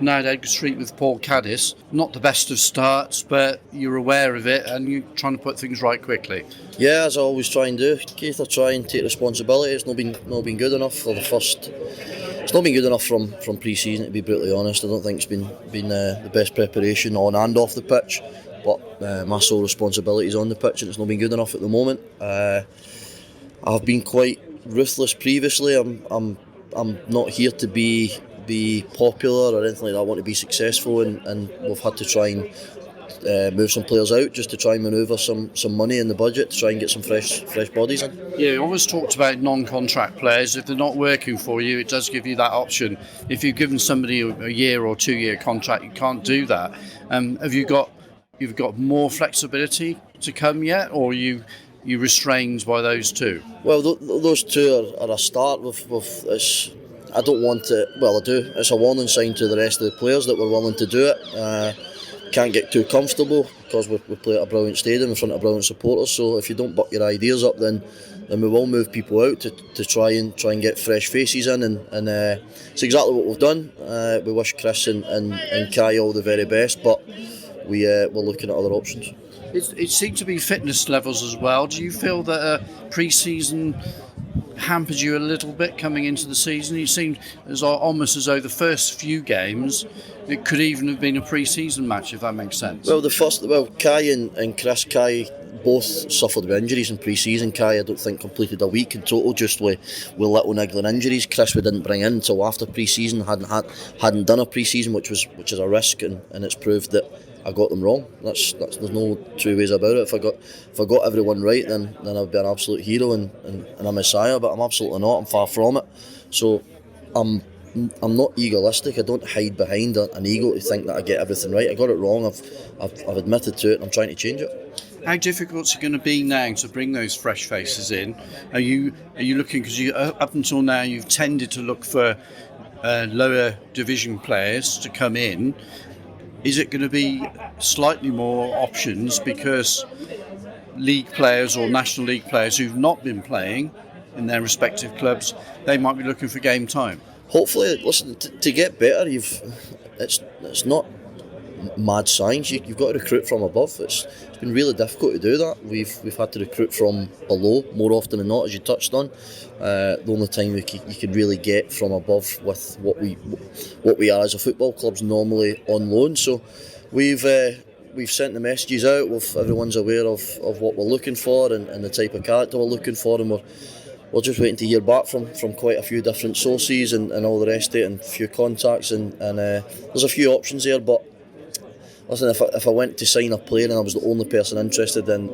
Now Edgar Street with Paul Caddis. Not the best of starts, but you're aware of it and you're trying to put things right quickly. Yeah, as I always try and do, Keith. I try and take responsibility. It's not been good enough for the first. It's not been good enough from pre-season, to be brutally honest. I don't think it's been the best preparation on and off the pitch. But my sole responsibility is on the pitch, and it's not been good enough at the moment. I've been quite ruthless previously. I'm not here to be popular or anything like that. I want to be successful, and we've had to try and move some players out just to try and manoeuvre some money in the budget to try and get some fresh bodies in. Yeah, you always talked about non-contract players. If they're not working for you, it does give you that option. If you've given somebody a year or 2 year contract, you can't do that. You've got more flexibility to come yet, or are you restrained by those two? Well, those two are a start. I don't want to. Well, I do. It's a warning sign to the rest of the players that we're willing to do it. Can't get too comfortable because we play at a brilliant stadium in front of brilliant supporters. So if you don't buck your ideas up, then we will move people out to try and get fresh faces in, and it's exactly what we've done. We wish Chris and Kai all the very best, but we're looking at other options. It seemed to be fitness levels as well. Do you feel that pre-season hampered you a little bit coming into the season? It seemed almost as though the first few games, it could even have been a pre-season match, if that makes sense. Well, Kai and Chris, Kai both suffered with injuries in pre-season. Kai, I don't think, completed a week in total, just with little niggling injuries. Chris we didn't bring in until after pre-season, hadn't done a pre-season, which is a risk, and it's proved that I got them wrong. There's no two ways about it. If I got everyone right, then I'd be an absolute hero and a messiah. But I'm absolutely not. I'm far from it. So I'm not egoistic. I don't hide behind an ego to think that I get everything right. I got it wrong. I've admitted to it, and I'm trying to change it. How difficult is it going to be now to bring those fresh faces in? Are you looking, because up until now you've tended to look for lower division players to come in? Is it going to be slightly more options because league players or National League players who've not been playing in their respective clubs, they might be looking for game time? Hopefully, listen, to get better, it's not mad science. You've got to recruit from above. It's been really difficult to do that. We've had to recruit from below more often than not, as you touched on. The only time you can really get from above with what we are as a football club's normally on loan. So we've sent the messages out. Everyone's aware of what we're looking for and the type of character we're looking for, and we're just waiting to hear back from quite a few different sources and all the rest of it, and a few contacts, and there's a few options there. But listen, if I went to sign a player and I was the only person interested, then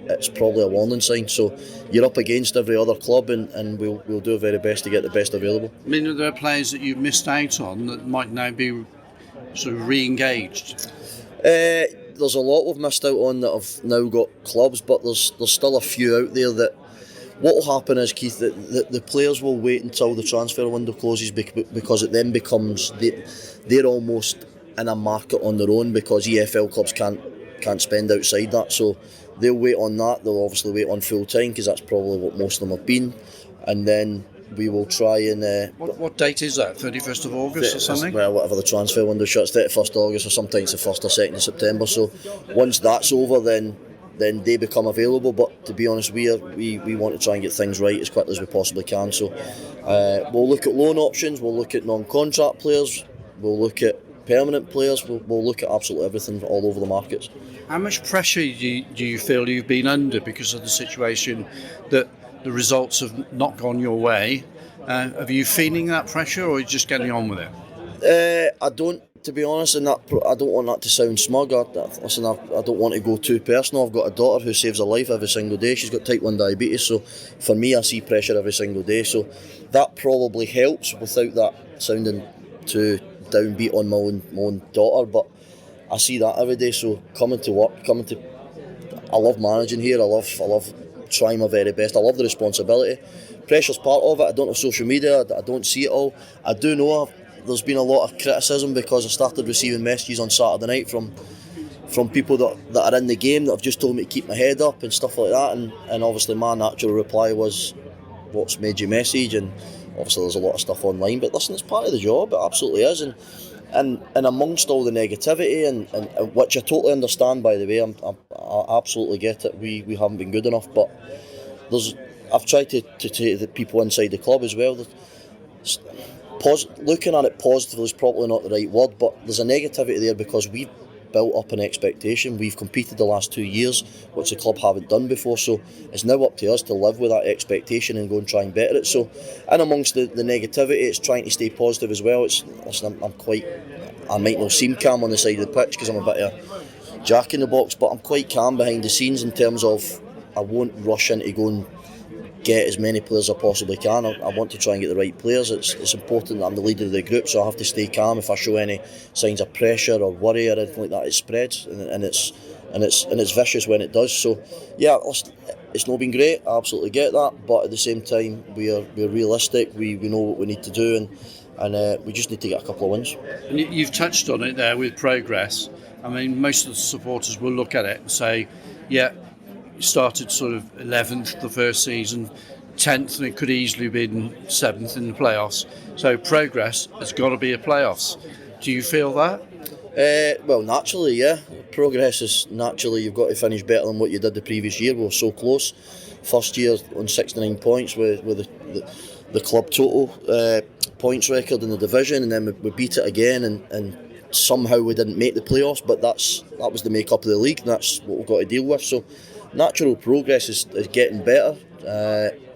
it's probably a warning sign. So you're up against every other club, and we'll do our very best to get the best available. I mean, are there players that you've missed out on that might now be sort of re-engaged? There's a lot we've missed out on that have now got clubs, but there's still a few out there that. What will happen is, Keith, that the players will wait until the transfer window closes because it then becomes they're almost in a market on their own because EFL clubs can't spend outside that. So they'll wait on that. They'll obviously wait on full time because that's probably what most of them have been, and then we will try and. What date is that? 31st of August or something? Well, whatever the transfer window shuts, 31st of August or sometimes the 1st or 2nd of September. So once that's over, then they become available. But to be honest, we want to try and get things right as quickly as we possibly can. So we'll look at loan options, we'll look at non-contract players, we'll look at permanent players, we'll look at absolutely everything all over the markets. How much pressure do you feel you've been under because of the situation that the results have not gone your way? Are you feeling that pressure, or are you just getting on with it? I don't. To be honest, I don't want that to sound smug. I don't want to go too personal. I've got a daughter who saves her life every single day. She's got type 1 diabetes, so for me I see pressure every single day. So that probably helps without that sounding too downbeat on my own daughter. But I see that every day. So coming to work, I love managing here. I love trying my very best. I love the responsibility. Pressure's part of it. I don't have social media. I don't see it all. I do know there's been a lot of criticism because I started receiving messages on Saturday night from people that are in the game that have just told me to keep my head up and stuff like that, and obviously my natural reply was, what's made you message? And obviously there's a lot of stuff online, but listen, it's part of the job, it absolutely is, and And amongst all the negativity, and which I totally understand, by the way, I absolutely get it. We haven't been good enough, but I've tried to take the people inside the club as well. Looking at it positively is probably not the right word, but there's a negativity there because we've built up an expectation. We've competed the last 2 years, which the club haven't done before, so it's now up to us to live with that expectation and go and try and better it. So, and amongst the negativity, it's trying to stay positive as well. I might not seem calm on the side of the pitch because I'm a bit of a jack in the box, but I'm quite calm behind the scenes in terms of I won't rush in to go and get as many players as I possibly can. I want to try and get the right players. It's important that I'm the leader of the group, so I have to stay calm. If I show any signs of pressure or worry or anything like that, it spreads, and it's vicious when it does. So yeah, it's not been great. I absolutely get that, but at the same time, we're realistic. We know what we need to do, and we just need to get a couple of wins. And you've touched on it there with progress. I mean, most of the supporters will look at it and say, yeah, started sort of 11th the first season, 10th, and it could easily have been 7th in the playoffs. So progress has got to be a playoffs. Do you feel that? Well, naturally, yeah. Progress is naturally, you've got to finish better than what you did the previous year. We were so close. First year on 69 points with the club total points record in the division, and then we beat it again, and somehow we didn't make the playoffs, but that was the make-up of the league, and that's what we've got to deal with. So natural progress is getting better,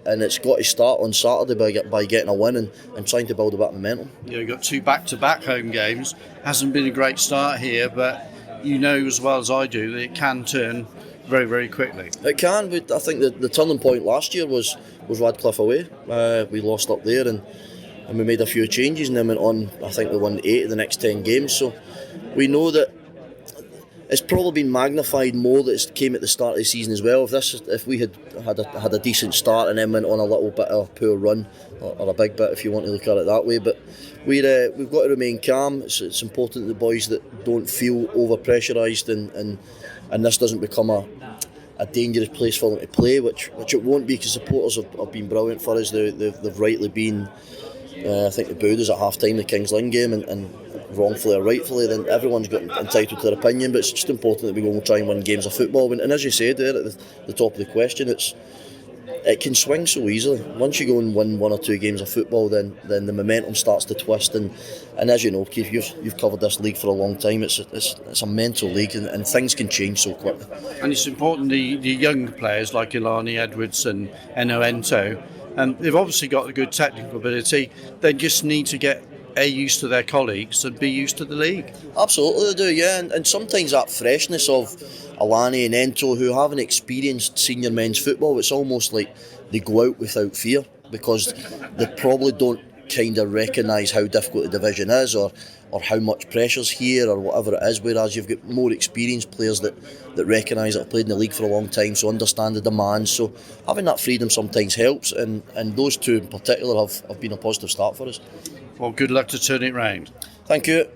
and it's got to start on Saturday by getting a win and trying to build a bit of momentum. Yeah, you've got 2 back-to-back home games. Hasn't been a great start here, but you know as well as I do that it can turn very, very quickly. It can, but I think the turning point last year was Radcliffe away. We lost up there and we made a few changes and then went on. I think we won 8 of the next 10 games, so we know that it's probably been magnified more that it came at the start of the season as well. If we had a decent start and then went on a little bit of a poor run, or a big bit if you want to look at it that way, but we've got to remain calm. It's important that the boys that don't feel over pressurised and this doesn't become a dangerous place for them to play, which it won't be, because supporters have been brilliant for us. They've rightly been. I think they booed us at half time the Kings Lynn game, and wrongfully or rightfully, then everyone's got entitled to their opinion, but it's just important that we go and try and win games of football. And as you said there at the top of the question, it can swing so easily. Once you go and win 1 or 2 games of football, then the momentum starts to twist, and as you know, Keith, you've covered this league for a long time. It's a mental league, and things can change so quickly. And it's important the young players like Ilani Edwards and Eno Ento, they've obviously got a good technical ability. They just need to get used to their colleagues and be used to the league. Absolutely they do, yeah, and sometimes that freshness of Alani and Ento, who haven't experienced senior men's football, it's almost like they go out without fear, because they probably don't kind of recognise how difficult the division is, or how much pressure's here, or whatever it is, whereas you've got more experienced players that recognise that have played in the league for a long time, so understand the demands. So having that freedom sometimes helps, and those 2 in particular have been a positive start for us. Well, good luck to turn it round. Thank you.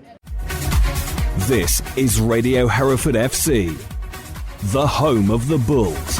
This is Radio Hereford FC, the home of the Bulls.